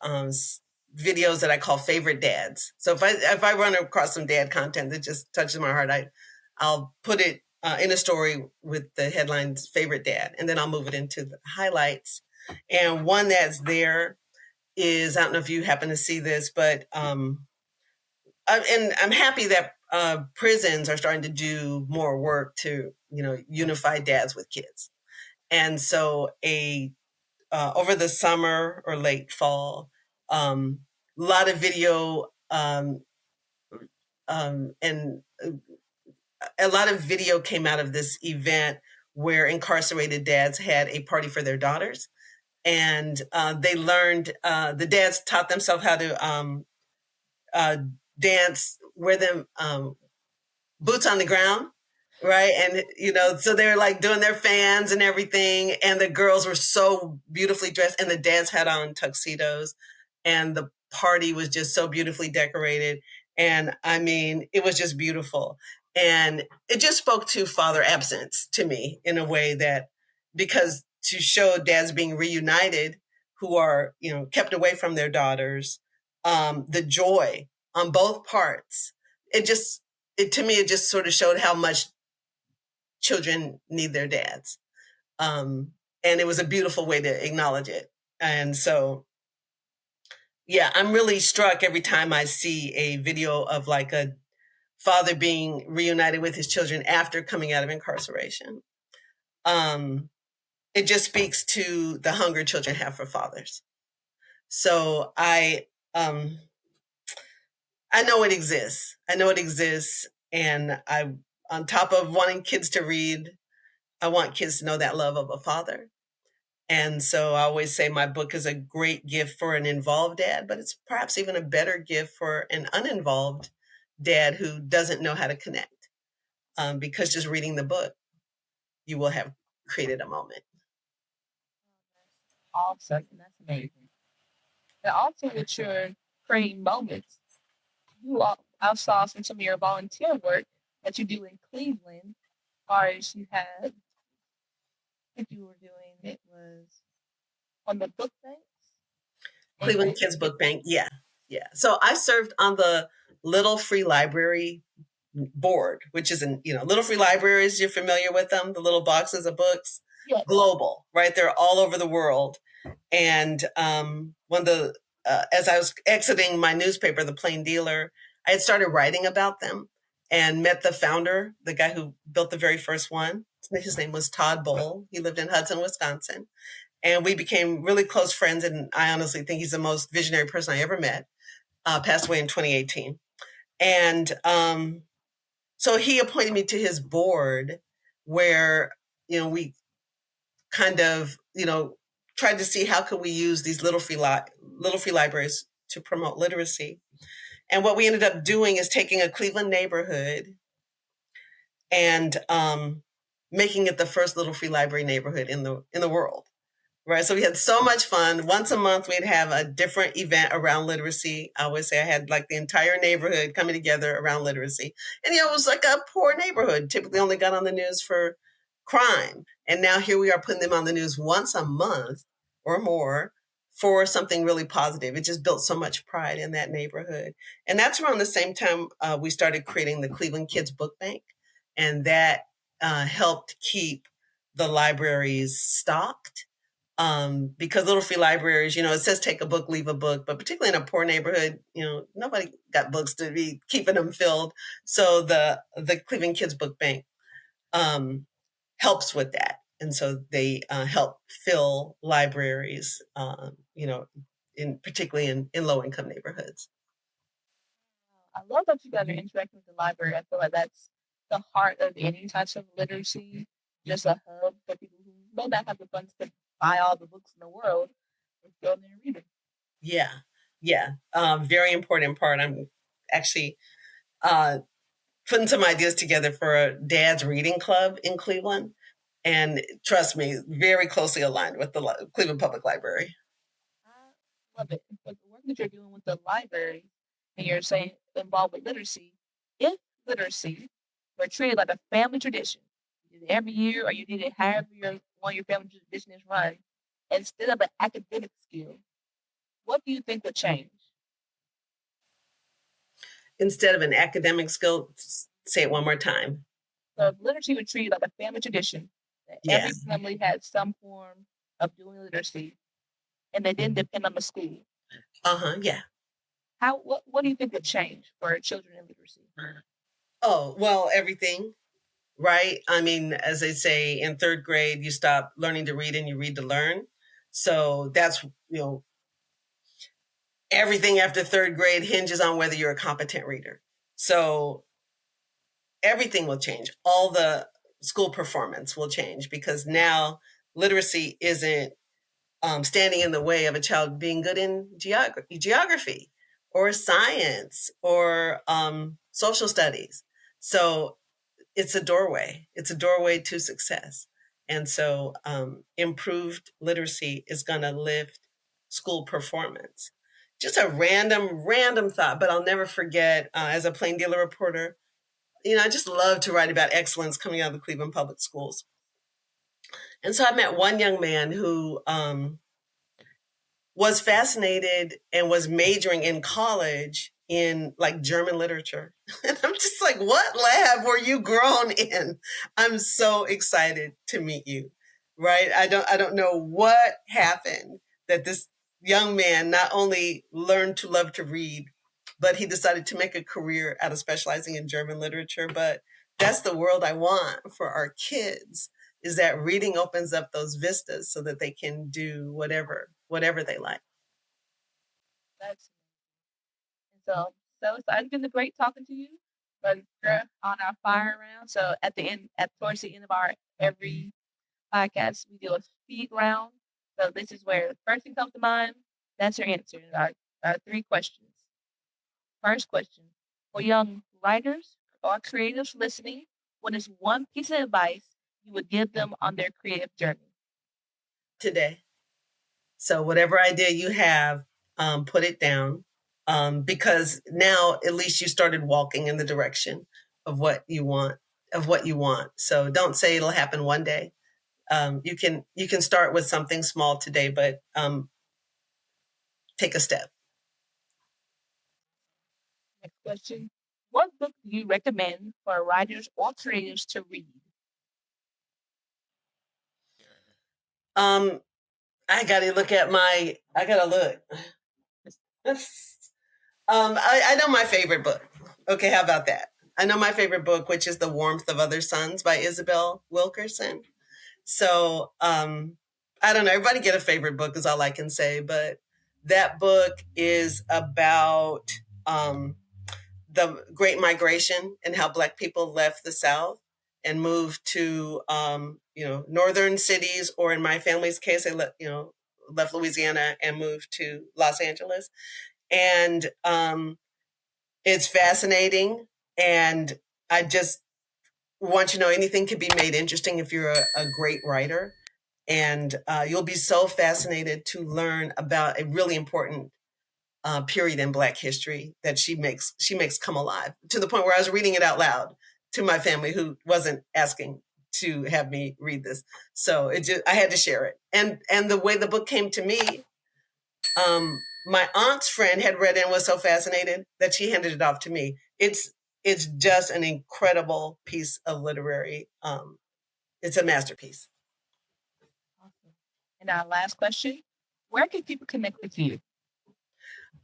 videos that I call favorite dads. So if I run across some dad content that just touches my heart, I'll put it in a story with the headlines "favorite dad," and then I'll move it into the highlights. And one that's there is, I don't know if you happen to see this, but and I'm happy that prisons are starting to do more work to unify dads with kids. And so a over the summer or late fall, a lot of video and a lot of video came out of this event where incarcerated dads had a party for their daughters, and they learned. The dads taught themselves how to uh, dance, wear them boots on the ground, right? And so they were like doing their fans and everything, and the girls were so beautifully dressed, and the dads had on tuxedos, and the party was just so beautifully decorated. And I mean, it was just beautiful, and it just spoke to father absence to me in a way that, because to show dads being reunited who are kept away from their daughters, the joy on both parts, it just to me, it just sort of showed how much children need their dads. And it was a beautiful way to acknowledge it. And so, yeah, I'm really struck every time I see a video of like a father being reunited with his children after coming out of incarceration. It just speaks to the hunger children have for fathers. So um, I know it exists. I know it exists. And on top of wanting kids to read, I want kids to know that love of a father. And so I always say my book is a great gift for an involved dad, but it's perhaps even a better gift for an uninvolved dad who doesn't know how to connect. Because just reading the book, you will have created a moment. Awesome. And that's amazing. And also with your creating moments, I saw from some of your volunteer work that you do in Cleveland, as far as you had, I think you were doing it was on the book banks. Cleveland Kids Book Bank. Yeah. Yeah. So I served on the Little Free Library board, which is Little Free Libraries. You're familiar with them, the little boxes of books. Yes. Global, right? They're all over the world. And as I was exiting my newspaper, The Plain Dealer, I had started writing about them. and met the founder, the guy who built the very first one. His name was Todd Bowl. He lived in Hudson, Wisconsin. And we became really close friends. And I honestly think he's the most visionary person I ever met. Passed away in 2018. And so he appointed me to his board where, we kind of, tried to see how could we use these little free libraries to promote literacy. And what we ended up doing is taking a Cleveland neighborhood and making it the first little free library neighborhood in the world. Right. So we had so much fun. Once a month, we'd have a different event around literacy. I always say I had like the entire neighborhood coming together around literacy. And, it was like a poor neighborhood, typically only got on the news for crime. And now here we are putting them on the news once a month or more for something really positive. It just built so much pride in that neighborhood. And that's around the same time we started creating the Cleveland Kids Book Bank. And that helped keep the libraries stocked. Because little free libraries, it says take a book, leave a book, but particularly in a poor neighborhood, nobody got books to be keeping them filled. So the Cleveland Kids Book Bank helps with that. And so they help fill libraries, particularly in low income neighborhoods. I love that you guys are interacting with the library. I feel like that's the heart of any type of literacy, just a hub for people who may not have the funds to buy all the books in the world. Let's go in there and read them. Yeah. Yeah. Very important part. I'm actually putting some ideas together for a dad's reading club in Cleveland. And trust me, very closely aligned with the Cleveland Public Library. I love it. But the work that you're doing with the library and you're saying involved with literacy, if literacy were treated like a family tradition, you did it every year or you did it however your family tradition is run, instead of an academic skill, what do you think would change? Instead of an academic skill, say it one more time. So if literacy were treated like a family tradition, that Yeah. every family had some form of doing literacy and they didn't depend on the school. Yeah. What do you think would change for children in literacy? Oh, well, everything, right? I mean, as they say, in third grade, you stop learning to read and you read to learn. So that's, everything after third grade hinges on whether you're a competent reader. So everything will change. All the school performance will change because now literacy isn't standing in the way of a child being good in geography or science or social studies. So it's a doorway. It's a doorway to success. And so improved literacy is going to lift school performance. Just a random thought, but I'll never forget as a plain dealer reporter, I just love to write about excellence coming out of the Cleveland Public Schools. And so I met one young man who was fascinated and was majoring in college in like German literature. And I'm just like, what lab were you grown in? I'm so excited to meet you. Right? I don't know what happened that this young man not only learned to love to read, but he decided to make a career out of specializing in German literature. But that's the world I want for our kids, is that reading opens up those vistas so that they can do whatever they like. That's so excited. It's been great talking to you. But we're on our fire round. So towards the end of our every podcast, we do a speed round. So this is where the first thing comes to mind, that's your answer. Our three questions. First question, for young writers or creatives listening, what is one piece of advice you would give them on their creative journey? Today. So whatever idea you have, put it down, because now at least you started walking in the direction of what you want. So don't say it'll happen one day. You can start with something small today, but take a step. Next question. What book do you recommend for writers or creators to read? I gotta look. I know my favorite book. Okay, how about that? I know my favorite book, which is The Warmth of Other Suns by Isabel Wilkerson. So I don't know. Everybody get a favorite book is all I can say. But that book is about the Great Migration and how Black people left the South and moved to northern cities, or in my family's case, they left Louisiana and moved to Los Angeles. And it's fascinating, and I just want you to know anything can be made interesting if you're a great writer. And you'll be so fascinated to learn about a really important period in Black history that she makes come alive, to the point where I was reading it out loud to my family, who wasn't asking to have me read this. So I had to share it. And the way the book came to me, my aunt's friend had read it and was so fascinated that she handed it off to me. It's just an incredible piece of literary. It's a masterpiece. Awesome. And our last question: where can people connect with you?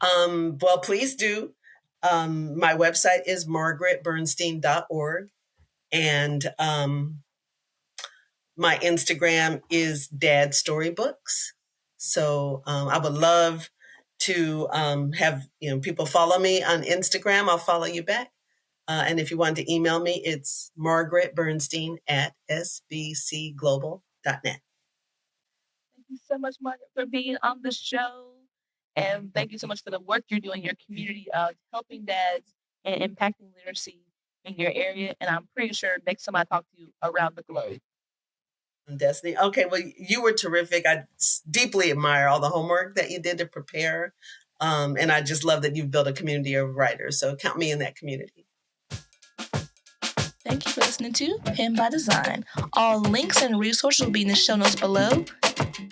Well, please do. My website is margaretbernstein.org, and my Instagram is Dad Storybooks. So I would love to have people follow me on Instagram. I'll follow you back. And if you want to email me, it's margaretbernstein@sbcglobal.net. Thank you so much, Margaret, for being on the show. And thank you so much for the work you're doing in your community of helping dads and impacting literacy in your area. And I'm pretty sure next time I talk to you around the globe. Destiny. Okay, well, you were terrific. I deeply admire all the homework that you did to prepare. And I just love that you've built a community of writers. So count me in that community. Thank you for listening to Pen by Design. All links and resources will be in the show notes below.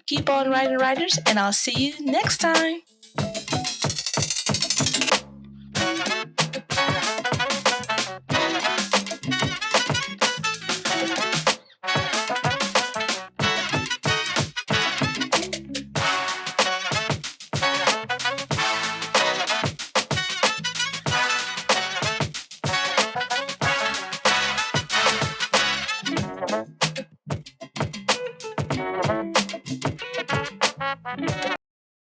Keep on writing, writers, and I'll see you next time.